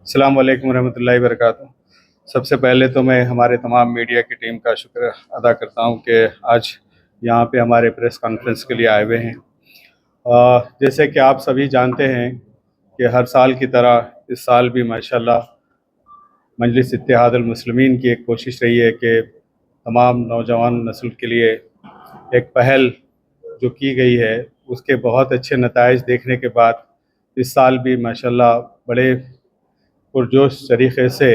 السلام علیکم ورحمۃ اللہ وبرکاتہ۔ سب سے پہلے تو میں ہمارے تمام میڈیا کی ٹیم کا شکر ادا کرتا ہوں کہ آج یہاں پہ ہمارے پریس کانفرنس کے لیے آئے ہوئے ہیں۔ جیسے کہ آپ سبھی جانتے ہیں کہ ہر سال کی طرح اس سال بھی ماشاءاللہ مجلس اتحاد المسلمین کی ایک کوشش رہی ہے کہ تمام نوجوان نسل کے لیے ایک پہل جو کی گئی ہے اس کے بہت اچھے نتائج دیکھنے کے بعد اس سال بھی ماشاءاللہ بڑے پرجوش طریقے سے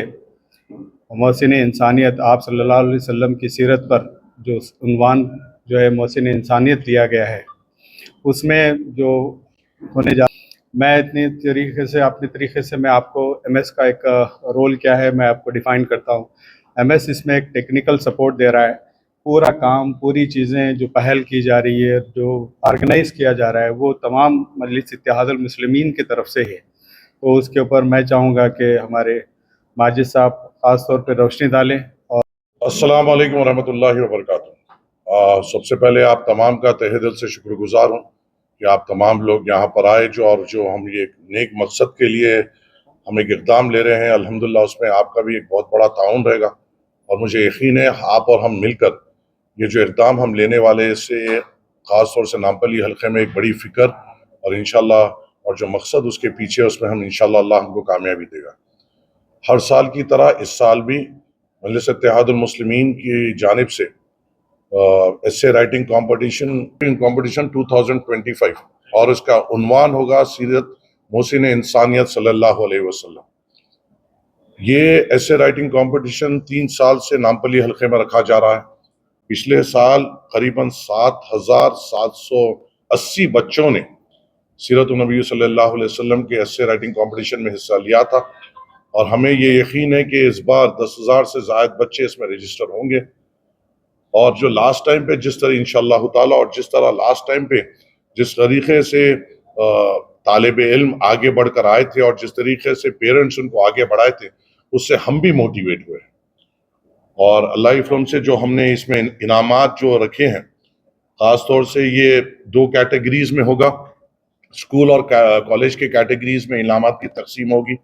محسن انسانیت آپ صلی اللہ علیہ وسلم کی سیرت پر جو عنوان جو ہے محسن انسانیت دیا گیا ہے اس میں جو ہونے جا میں اپنے طریقے سے میں آپ کو ایم ایس کا ایک رول کیا ہے میں آپ کو ڈیفائن کرتا ہوں۔ ایم ایس اس میں ایک ٹیکنیکل سپورٹ دے رہا ہے، پورا کام پوری چیزیں جو پہل کی جا رہی ہے جو آرگنائز کیا جا رہا ہے وہ تمام مجلس اتحاد المسلمین کی طرف سے ہے، تو اس کے اوپر میں چاہوں گا کہ ہمارے ماجد صاحب خاص طور پہ روشنی ڈالیں۔ اور السلام علیکم ورحمۃ اللہ وبرکاتہ۔ سب سے پہلے آپ تمام کا تہہ دل سے شکر گزار ہوں کہ آپ تمام لوگ یہاں پر آئے جو ہم یہ نیک مقصد کے لیے ہم ایک اقدام لے رہے ہیں۔ الحمدللہ اس میں آپ کا بھی ایک بہت بڑا تعاون رہے گا، اور مجھے یقین ہے آپ اور ہم مل کر یہ جو اقدام ہم لینے والے اس سے خاص طور سے نامپلی حلقے میں ایک بڑی فکر اور انشاءاللہ اور جو مقصد اس کے پیچھے اس میں ہم انشاءاللہ اللہ ہم کو کامیابی دے گا۔ ہر سال کی طرح اس سال بھی مجلس اتحاد المسلمین کی جانب سے ایسے رائٹنگ کمپٹیشن 2025 اور اس کا عنوان ہوگا سیرت محسن انسانیت صلی اللہ علیہ وسلم۔ یہ ایسے رائٹنگ کمپٹیشن 3 سال سے نامپلی حلقے میں رکھا جا رہا ہے۔ پچھلے سال قریباً 7,780 بچوں نے سیرت النبی صلی اللہ علیہ وسلم کے ایسے رائٹنگ کمپٹیشن میں حصہ لیا تھا، اور ہمیں یہ یقین ہے کہ اس بار 10,000 سے زائد بچے اس میں رجسٹر ہوں گے، اور جو لاسٹ ٹائم پہ جس طرح انشاءاللہ تعالی اور جس طرح لاسٹ ٹائم پہ جس طریقے سے طالب علم آگے بڑھ کر آئے تھے اور جس طریقے سے پیرنٹس ان کو آگے بڑھائے تھے اس سے ہم بھی موٹیویٹ ہوئے، اور اللہ کی فضل سے جو ہم نے اس میں انعامات جو رکھے ہیں خاص طور سے یہ 2 کیٹیگریز میں ہوگا، اسکول اور کالج کے کیٹیگریز میں انعامات کی تقسیم ہوگی۔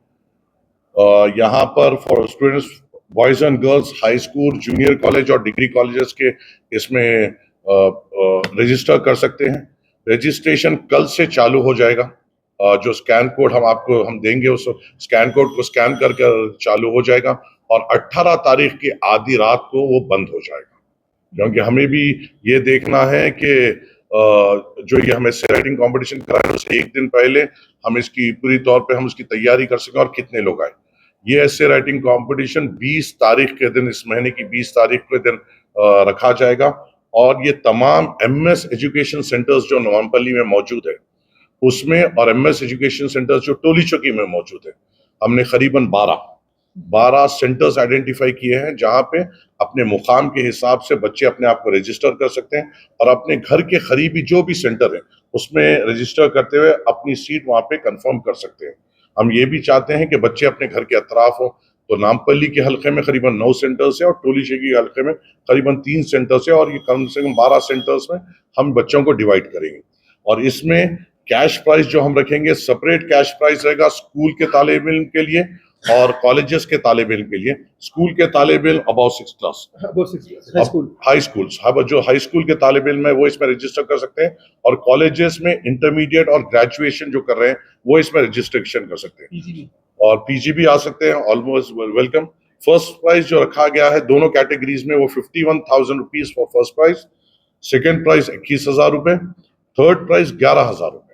یہاں پر for students boys and girls high school junior college اور ڈگری کالجز کے اس میں رجسٹر کر سکتے ہیں۔ رجسٹریشن کل سے چالو ہو جائے گا، جو اسکین کوڈ ہم دیں گے اس اسکین کوڈ کو اسکین کر چالو ہو جائے گا، اور 18 تاریخ کی آدھی رات کو وہ بند ہو جائے گا، کیونکہ ہمیں بھی یہ دیکھنا ہے کہ جو یہ ہمیں رائٹنگ کمپٹیشن کرانا اس ایک دن پہلے ہم اس کی پوری طور پہ ہم اس کی تیاری کر سکیں اور کتنے لوگ آئے۔ یہ ایسے رائٹنگ کمپٹیشن 20 تاریخ کے دن، اس مہینے کی 20 تاریخ کے دن رکھا جائے گا، اور یہ تمام ایم ایس ایجوکیشن سینٹرز جو نوامپلی میں موجود ہے اس میں، اور ایم ایس ایجوکیشن سینٹرز جو ٹولی چوکی میں موجود ہے، ہم نے قریباً 12 سینٹرز آئیڈینٹیفائی کیے ہیں جہاں پہ اپنے مقام کے حساب سے بچے اپنے آپ کو رجسٹر کر سکتے ہیں، اور اپنے گھر کے قریبی جو بھی سینٹر ہے اس میں رجسٹر کرتے ہوئے اپنی سیٹ وہاں پہ کنفرم کر سکتے ہیں۔ ہم یہ بھی چاہتے ہیں کہ بچے اپنے گھر کے اطراف ہوں، تو نامپلی کے حلقے میں قریباً 9 سینٹرز ہیں اور ٹولی چوکی کے حلقے میں قریباً 3 سینٹرز ہیں، اور یہ کم سے کم 12 سینٹرز میں ہم بچوں کو ڈیوائیڈ کریں گے۔ اور اس میں کیش پرائز جو ہم رکھیں گے، سپریٹ کیش پرائز رہے گا اسکول کے طالب علم کے لیے اور کالجز کے طالب علم کے لیے۔ اسکول کے طالب علم اباؤ 6 کلاس ہائی اسکولز، جو ہائی اسکول کے طالب علم ہے وہ اس میں رجسٹر کر سکتے ہیں، اور کالجز میں انٹرمیڈیٹ اور گریجویشن جو کر رہے ہیں وہ اس میں رجسٹریشن کر سکتے ہیں، اور پی جی بھی آ سکتے ہیں، آلموسٹ ویلکم۔ فرسٹ پرائز جو رکھا گیا ہے دونوں کیٹیگریز میں وہ 51,000 rupees for first prize, second prize 21,000 روپے، تھرڈ پرائز 11,000 روپے۔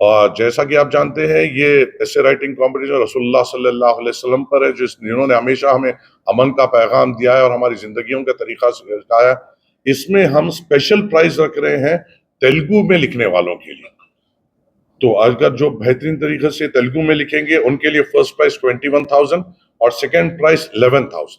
اور جیسا کہ آپ جانتے ہیں یہ ایسے رائٹنگ کمپٹیشن رسول اللہ صلی اللہ علیہ وسلم پر ہے، جنہوں نے ہمیشہ ہمیں امن کا پیغام دیا ہے اور ہماری زندگیوں کا طریقہ سکھایا ہے۔ اس میں ہم اسپیشل پرائز رکھ رہے ہیں تیلگو میں لکھنے والوں کے لیے، تو اگر جو بہترین طریقے سے تیلگو میں لکھیں گے ان کے لیے فرسٹ پرائز 21,000 اور سیکنڈ پرائز 11,000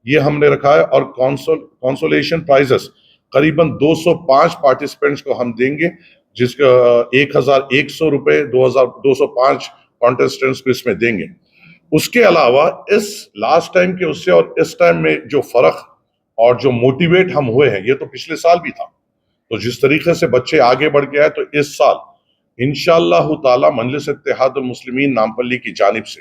یہ ہم نے رکھا ہے، اور کانسولیشن پرائزز قریباً 205 پارٹیسپینٹس کو ہم دیں گے، جس کا 1,100 روپے 205 کانٹیسٹنٹس کو اس میں دیں گے۔ اس کے علاوہ اس لاسٹ ٹائم کے اس سے اور اس ٹائم میں جو فرق اور جو موٹیویٹ ہم ہوئے ہیں، یہ تو پچھلے سال بھی تھا، تو جس طریقے سے بچے آگے بڑھ کے آئے، تو اس سال انشاءاللہ تعالی مجلس اتحاد المسلمین نامپلی کی جانب سے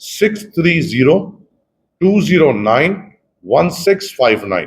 630-209-1659।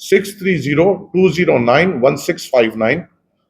630-209-1659।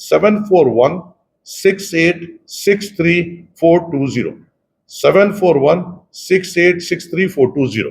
741-6863-420, 741-6863-420।